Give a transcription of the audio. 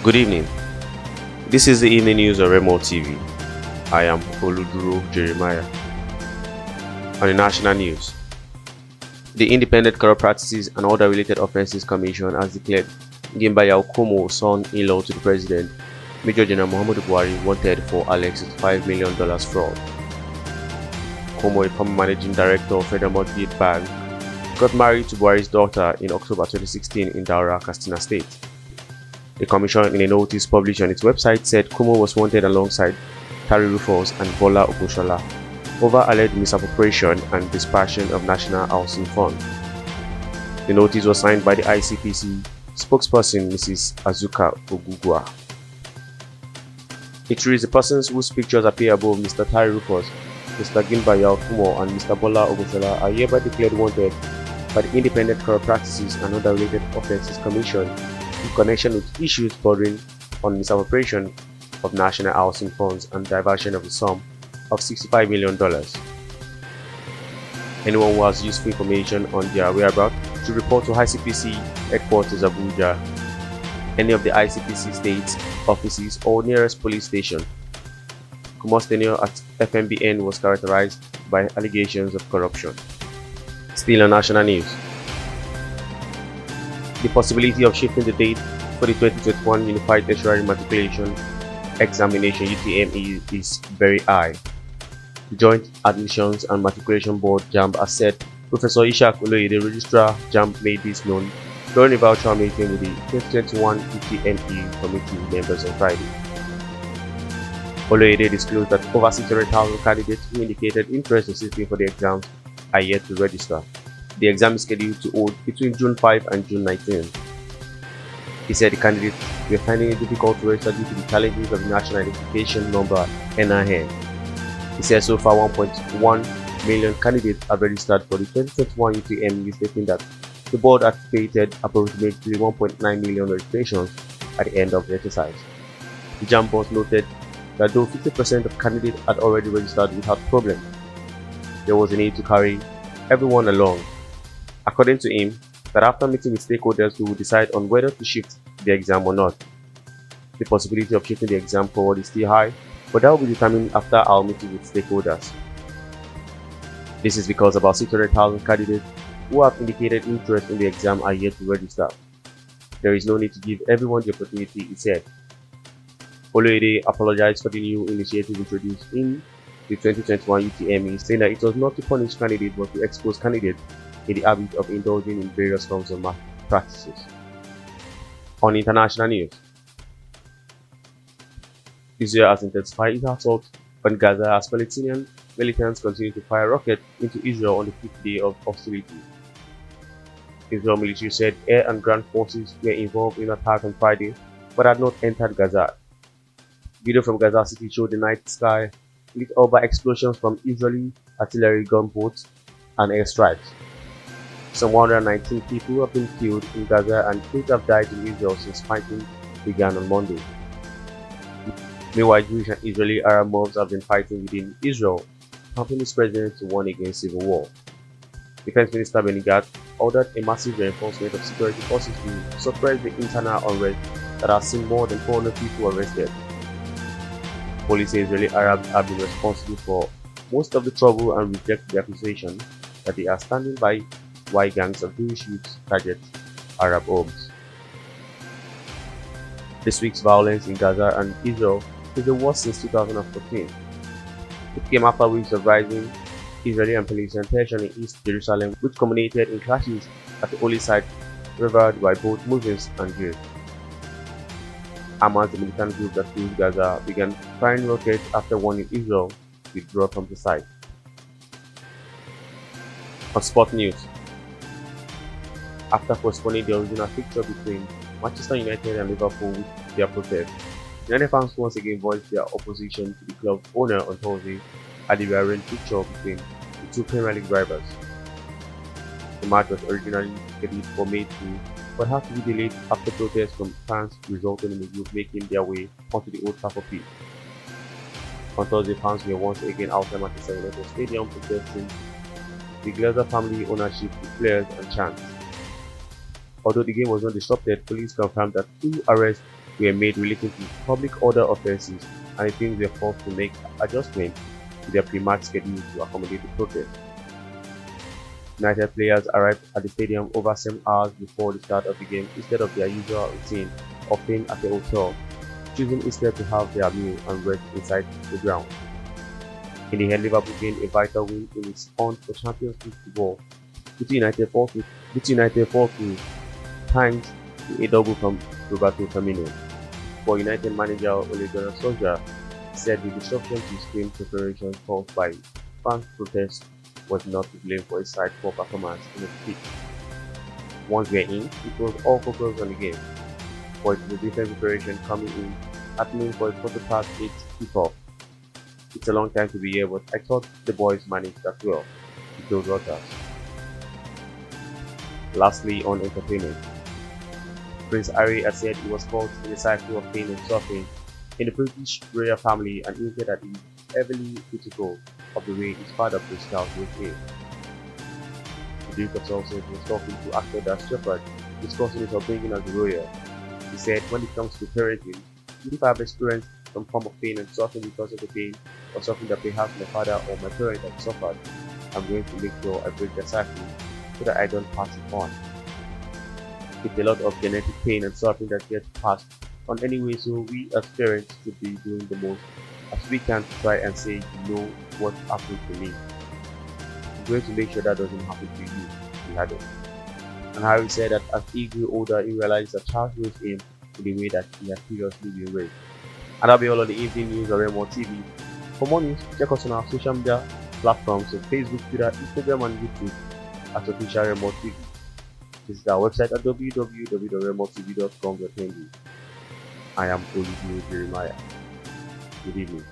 Good evening. This is the evening news on Remo TV. I am Oluduro Jeremiah. On the national news, the Independent Corrupt Practices and Other Related Offences Commission has declared Gimba Kumo, son-in-law to the president, Major General Muhammadu Buhari, wanted for alleged $5 million fraud. Kumo, a former managing director of Federal Mortgage Bank, got married to Buhari's daughter in October 2016 in Daura, Katsina State. The commission, in a notice published on its website, said Kumo was wanted alongside Tari Rufus and Bola Ogunsola over alleged misappropriation and dispersion of National Housing Fund. The notice was signed by the ICPC spokesperson Mrs. Azuka Ogugua. It reads: the persons whose pictures appear above Mr. Tari Rufus, Mr. Gimba Kumo, and Mr. Bola Ogunsola are hereby declared wanted by the Independent Corrupt Practices and Other Related Offences Commission in connection with issues bordering on misappropriation of national housing funds and diversion of the sum of $65 million. Anyone who has useful information on their whereabouts should report to ICPC headquarters Abuja, any of the ICPC states offices or nearest police station. Kumo's tenure at FMBN was characterized by allegations of corruption. Still on national news, the possibility of shifting the date for the 2021 Unified Tertiary Matriculation Examination UTME is very high. The Joint Admissions and Matriculation Board (JAMB) has said Professor Prof Oloyede, Registrar JAMB, made this known during a virtual meeting with the 2021 UTME committee members on Friday. Oloyede disclosed that over 600,000 candidates who indicated interest in sitting for the exams are yet to register. The exam is scheduled to hold between June 5 and June 19. He said the candidates were finding it difficult to register due to the challenges of the National Identification Number (NIN). He said so far 1.1 million candidates have registered for the 2021 UTME, stating that the board anticipated approximately 1.9 million registrations at the end of the exercise. The JAMB boss noted that though 50% of candidates had already registered without problem, there was a need to carry everyone along. According to him, that after meeting with stakeholders, we will decide on whether to shift the exam or not. The possibility of shifting the exam forward is still high, but that will be determined after our meeting with stakeholders. This is because about 600,000 candidates who have indicated interest in the exam are yet to register. There is no need to give everyone the opportunity, he said. Oloyede apologized for the new initiative introduced in the 2021 UTME, saying that it was not to punish candidates but to expose candidates in the habit of indulging in various forms of practices. On international news, Israel has intensified its assault on Gaza as Palestinian militants continue to fire rockets into Israel on the fifth day of hostilities. Israel military said air and ground forces were involved in the attack on Friday but had not entered Gaza. Video from Gaza City showed the night sky lit up by explosions from Israeli artillery gunboats and airstrikes. Some 119 people have been killed in Gaza and 8 have died in Israel since fighting began on Monday. Meanwhile, Jewish and Israeli Arab mobs have been fighting within Israel, prompting its president to warn against civil war. Defense Minister Benny Gantz ordered a massive reinforcement of security forces to suppress the internal unrest that has seen more than 400 people arrested. Police say Israeli Arabs have been responsible for most of the trouble and reject the accusation that they are standing by while gangs of Jewish youths target Arab homes. This week's violence in Gaza and Israel is the worst since 2014. It came after weeks of rising Israeli and Palestinian tension in East Jerusalem, which culminated in clashes at the holy site revered by both Muslims and Jews. Hamas, the militant group that rules Gaza, began firing rockets after warning Israel to withdraw from the site. On sport news, after postponing the original fixture between Manchester United and Liverpool with their protest, United fans once again voiced their opposition to the club's owner on Thursday at the rearranged fixture between the two Premier League rivals. The match was originally scheduled for May 2, but had to be delayed after protests from fans resulting in the group making their way onto the Old Trafford pitch. On Thursday, fans were once again outside Manchester United Stadium protesting the Gaza family ownership with flares and chants. Although the game was not disrupted, police confirmed that 2 arrests were made relating to public order offences, and the teams were forced to make adjustments to their pre-match schedule to accommodate the protest. United players arrived at the stadium over 7 hours before the start of the game instead of their usual routine of staying at the hotel, choosing instead to have their meal and rest inside the ground. In the end, Liverpool gained a vital win in its hunt for Champions League football, with United fall through thanks to a double from Roberto Firmino. For United manager Oloyede said the disruption to his game preparation caused by fan protests was not to blame for his side poor performance in the pitch. Once we're in, it was all focused on the game, but it was a different preparation coming in, happening for a quarter past 8 kickoff. It's a long time to be here, but I thought the boys managed that well, he told Reuters. Lastly, on entertainment, Prince Harry has said he was caught in a cycle of pain and suffering in the British royal family and hinted that he is heavily critical of the way his father Prince Charles was ill. The Duke of Sussex was talking to actor Old Trafford, discussing his upbringing as a royal. He said, when it comes to parenting, if I have experienced some form of pain and suffering because of the pain or something that perhaps my father or my parents have suffered, I'm going to make sure I break the cycle so that I don't pass it on. It's a lot of genetic pain and suffering that gets passed on anyway, so we as parents should be doing the most as we can to try and say, you know what happened to me. I'm going to make sure that doesn't happen to you, he added. And Harry said that as he grew older, he realized that Charles raised him in the way that he had previously been raised. And that'll be all on the evening news on Remo TV. For more news, check us on our social media platforms on Facebook, Twitter, Instagram, and YouTube at official Remo TV. Visit our website at www.remotv.com.ng. I am Oluwede Jeremiah. Good evening.